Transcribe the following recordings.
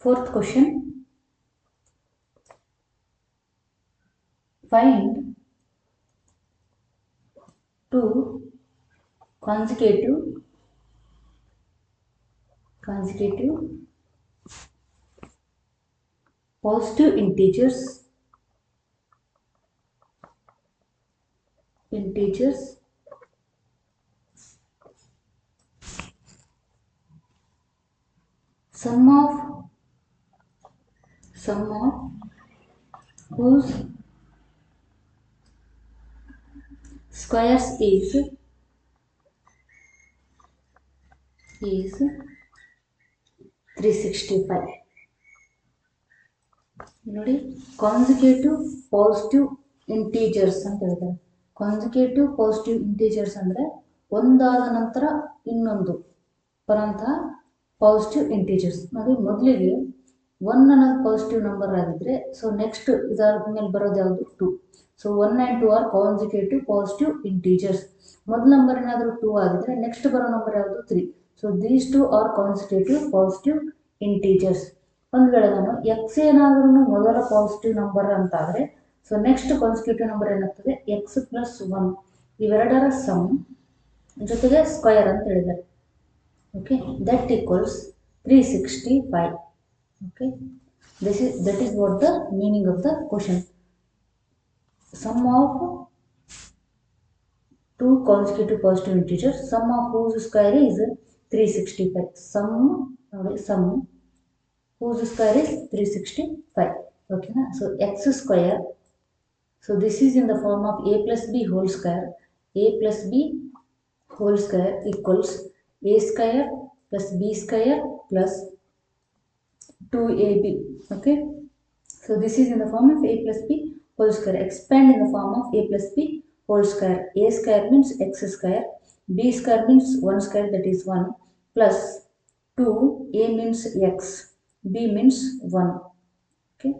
Fourth question. Find two consecutive positive integers sum of whose squares is 365. ನೋಡಿ, consecutive positive integers ಅಂತ ಹೇಳ್ತಾರೆ. Consecutive positive integers ಅಂದರೆ ಒಂದಾದ ನಂತರ ಇನ್ನೊಂದು ಬರೋಂತಹ ಪಾಸಿಟಿವ್ ಇಂಟೀಜರ್ಸ್. ನೋಡಿ, ಮೊದಲಿಗೆ 1 ಅನ್ನೋದು ಪಾಸಿಟಿವ್ ನಂಬರ್ ಆಗಿದ್ರೆ, ಸೊ ನೆಕ್ಸ್ಟ್ ಇದರ ಮೇಲೆ ಬರೋದು ಯಾವುದು? 2. So 1 and 2 are consecutive positive integers. ಮೊದಲ ನಂಬರ್ ಏನಾದರೂ 2 ಆಗಿದ್ರೆ ನೆಕ್ಸ್ಟ್ ಬರೋ ನಂಬರ್ ಯಾವುದು? 3. So these 2 are consecutive positive integers. ಒಂದು ವೇಳೆ ನಾನು ಎಕ್ಸ್ ಏನಾದ್ರೂ ಮೊದಲ ಪಾಸಿಟಿವ್ ನಂಬರ್ ಅಂತ ಆದರೆ, ಸೊ ನೆಕ್ಸ್ಟ್ ಕಾನ್ಸಿಕ್ಯೂಟಿವ್ ನಂಬರ್ ಏನಾಗ್ತದೆ? ಎಕ್ಸ್ ಪ್ಲಸ್ 1 ಇವೆರಡರ ಸಮ್ ಜೊತೆಗೆ ಸ್ಕ್ವಯರ್ ಅಂತ ಹೇಳಿದ್ದಾರೆ. Okay, that equals 365. Okay, that is what the meaning of the question. Sum of two consecutive positive integers, sum of whose square is 365. Sum whose square is 365. Okay, so x square. So this is in the form of a plus b whole square. A plus b whole square equals a square plus b square plus 2ab. Okay, so this is in the form of a plus b whole square. Expand in the form of a plus b whole square. A square means x square, b square means 1 square, that is 1, plus 2, a means x, b means 1. Okay,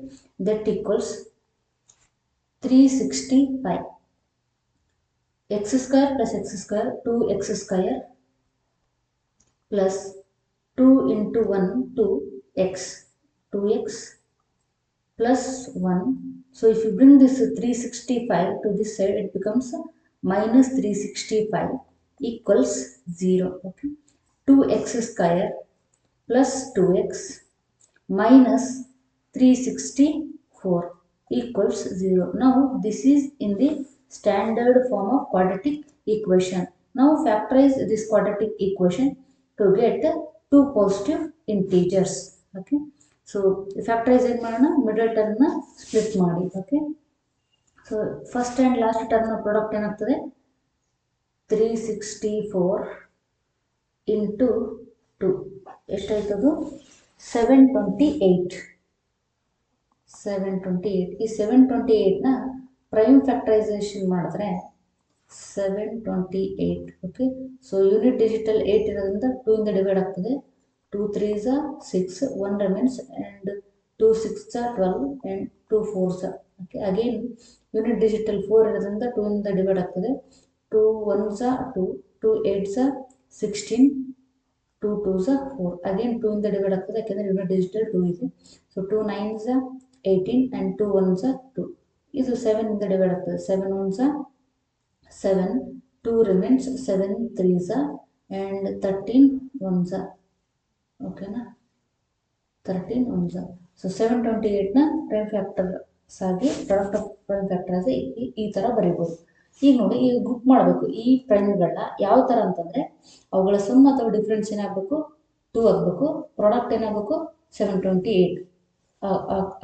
that equals 365. X square plus x square, 2x square plus 2 into 1, 2x, 2x plus 1. So if you bring this 365 to this side, it becomes minus 365 equals 0. Okay, 2x square plus 2x minus 364 equals 0. Now this is in the standard form of quadratic equation. Now factorize this quadratic equation to get two positive integers. Okay, so factorize ಏನು ಮಾಡೋಣ? Middle ಟರ್ಮ್ನ split ಮಾಡಿ. Okay, so first and last ಟರ್ಮ್ನ product ಏನಾಗ್ತದೆ? 364 into 2 ಎಷ್ಟಾಯ್ತದು? 728. ಈ 728ನ prime factorisation ಮಾಡಿದ್ರೆ 728. Okay, so unit digital 8 ಇರೋದ್ರಿಂದ 2 ಇಂದ ಡಿವೈಡ್ ಆಗ್ತದೆ. 2 3s are 6, 1 remains, and 2 6s are 12, and 2 4s are. Okay, again unit digital 4 ಇರೋದ್ರಿಂದ 2 ಇಂದ ಡಿವೈಡ್ ಆಗ್ತದೆ. 2 1s are 2, 2 8s are 16, 2 2s are 4. again 2 ಇಂದ ಡಿವೈಡ್ ಆಗ್ತದೆ, ಯಾಕೆಂದರೆ ಯೂನಿಟ್ ಡಿಜಿಟಲ್ 2 ಇದೆ. So 2 9s are 18, and 2 1s are 2. ಇದು 7 ಇಂದ ಡಿವೈಡ್ ಆಗ್ತದೆ. 7 1s are 7, 2 remains, 7 3s are, and 13 1s are. ಓಕೆನಾ, 13 1s are. ಸೊ 728ನ ಪ್ರೈಮ್ ಫ್ಯಾಕ್ಟರ್ಸ್ ಆಗಿ ಪ್ರಾಡಕ್ಟ್ ಆಫ್ ಪ್ರೈಮ್ ಫ್ಯಾಕ್ಟರ್ಸ್ ಈ ಥರ ಬರೀಬೋದು. ಈಗ ನೋಡಿ, ಈಗ ಗ್ರೂಪ್ ಮಾಡಬೇಕು ಈ ಪ್ರೈಮ್ಗಳನ್ನ. ಯಾವ ಥರ ಅಂತಂದರೆ, ಅವುಗಳ ಸಮ್ ಅಥವಾ ಡಿಫ್ರೆನ್ಸ್ ಏನಾಗಬೇಕು? 2 ಆಗಬೇಕು. ಪ್ರಾಡಕ್ಟ್ ಏನಾಗಬೇಕು? 728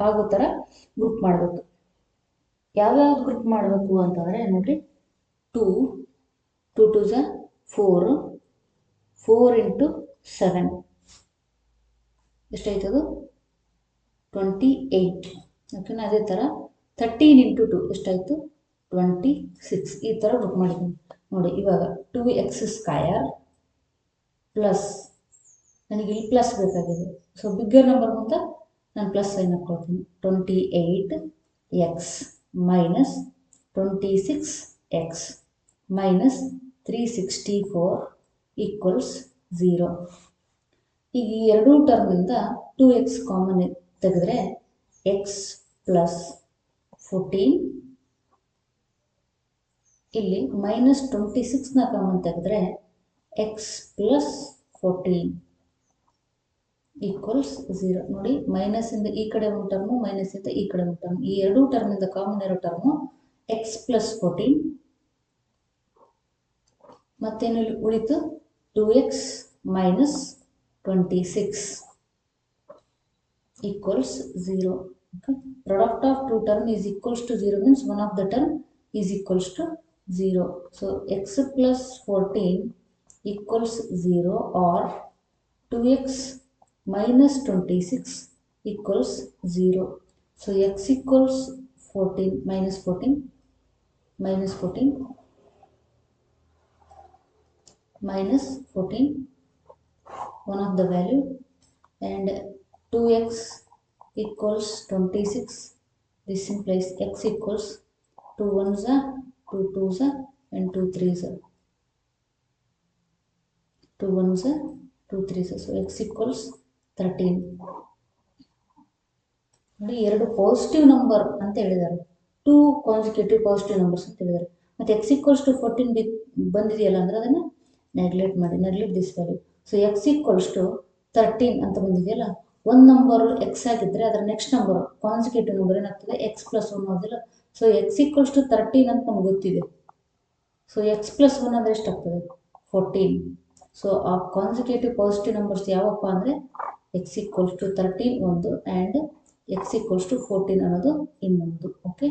ಆಗೋ ಥರ ಗ್ರೂಪ್ ಮಾಡಬೇಕು. ಯಾವ್ಯಾವ್ದು ಗ್ರೂಪ್ ಮಾಡಬೇಕು ಅಂತಂದರೆ ನೋಡಿ, 2 2s are 4, 4 into 7 ಎಷ್ಟಾಯ್ತದು? 28. ಓಕೆನಾ, ಅದೇ ಥರ 13 into 2 ಎಷ್ಟಾಯಿತು? 26. ಈ ಥರ ಗ್ರೂಪ್ ಮಾಡಿದ್ದೀನಿ ನೋಡಿ. ಇವಾಗ 2x ಸ್ಕ್ವಯರ್ ಪ್ಲಸ್, ನನಗೆ ಇಲ್ಲಿ ಪ್ಲಸ್ ಬೇಕಾಗಿದೆ, ಸೊ ಬಿಗ್ಗರ್ ನಂಬರ್ ಮುಂದೆ ನಾನು ಪ್ಲಸ್ ಸೈನ್ ಹಾಕ್ಕೊಳ್ತೀನಿ. 28x minus 26x minus 364 equals 0. ಈಗ ಈ ಎರಡೂ ಟರ್ಮಿಂದ 2x ಕಾಮನ್ ತೆಗೆದ್ರೆ ಎಕ್ಸ್ ಪ್ಲಸ್ 14, ಇಲ್ಲಿ ಮೈನಸ್ 26ನ ಕಾಮನ್ ತೆಗೆದ್ರೆ ಎಕ್ಸ್ ಪ್ಲಸ್ 14 ಈಕ್ವಲ್ಸ್ 0. ನೋಡಿ, ಮೈನಸ್ಸಿಂದ ಈ ಕಡೆ ಒಂದು ಟರ್ಮು, ಮೈನಸ್ಸಿಂದ ಈ ಕಡೆ ಒಂದು ಟರ್ಮ್, ಈ ಎರಡೂ ಟರ್ಮಿಂದ ಕಾಮನ್ ಇರೋ ಟರ್ಮು ಎಕ್ಸ್ ಪ್ಲಸ್ 14, ಮತ್ತೇನು ಉಳಿತು 2x minus 26 equals 0. Okay. Product of two term is equals to 0 means one of the term is equals to 0. So x plus 14 equals 0 or 2x minus 26 equals 0. So x equals 14 minus 14 minus 14 minus 14, one of the value, and 2x equals 26. This implies x equals 2 1s are 2 2s are and 2 3s are 2 1s are 2 3s are. So x equals 13. ನೋಡಿ, ಎರಡು positive number ಅಂತ ಹೇಳಿದ್ದಾರೆ, 2 consecutive positive numbers ಅಂತ ಹೇಳಿದ್ದಾರೆ. ಮತ್ತು X equals to 14 ಬಂದಿದೆಯಲ್ಲ ಅಂದರೆ ಅದನ್ನು ನೆಗ್ಲೆಕ್ಟ್ ಮಾಡಿ, neglect this value. So x equals to 13 ಅಂತ ಬಂದಿದೆಯಲ್ಲ, ಒಂದು ನಂಬರ್ ಎಕ್ಸ್ ಆಗಿದ್ದರೆ ಅದರ ನೆಕ್ಸ್ಟ್ ನಂಬರ್ ಕಾನ್ಸಿಕ್ಯೂಟಿವ್ ನಂಬರ್ ಏನಾಗ್ತದೆ ಎಕ್ಸ್ ಪ್ಲಸ್ 1 ಆಗೋದಿಲ್ಲ. ಸೊ ಎಕ್ಸ್ ಈಕ್ವಲ್ಸ್ ಟು 13 ಅಂತ ನಮ್ಗೆ ಗೊತ್ತಿದೆ. ಸೊ ಎಕ್ಸ್ ಪ್ಲಸ್ 1 ಅಂದರೆ ಎಷ್ಟಾಗ್ತದೆ 14. ಸೊ ಆ ಕಾನ್ಸಿಕ್ಯೂಟಿವ್ ಪಾಸಿಟಿವ್ ನಂಬರ್ಸ್ ಯಾವಪ್ಪ ಅಂದರೆ ಎಕ್ಸ್ ಈಕ್ವಲ್ಸ್ ಟು 13 ಒಂದು ಆ್ಯಂಡ್ ಎಕ್ಸ್ ಈಕ್ವಲ್ಸ್ ಟು 14 ಅನ್ನೋದು ಇನ್ನೊಂದು. ಓಕೆ.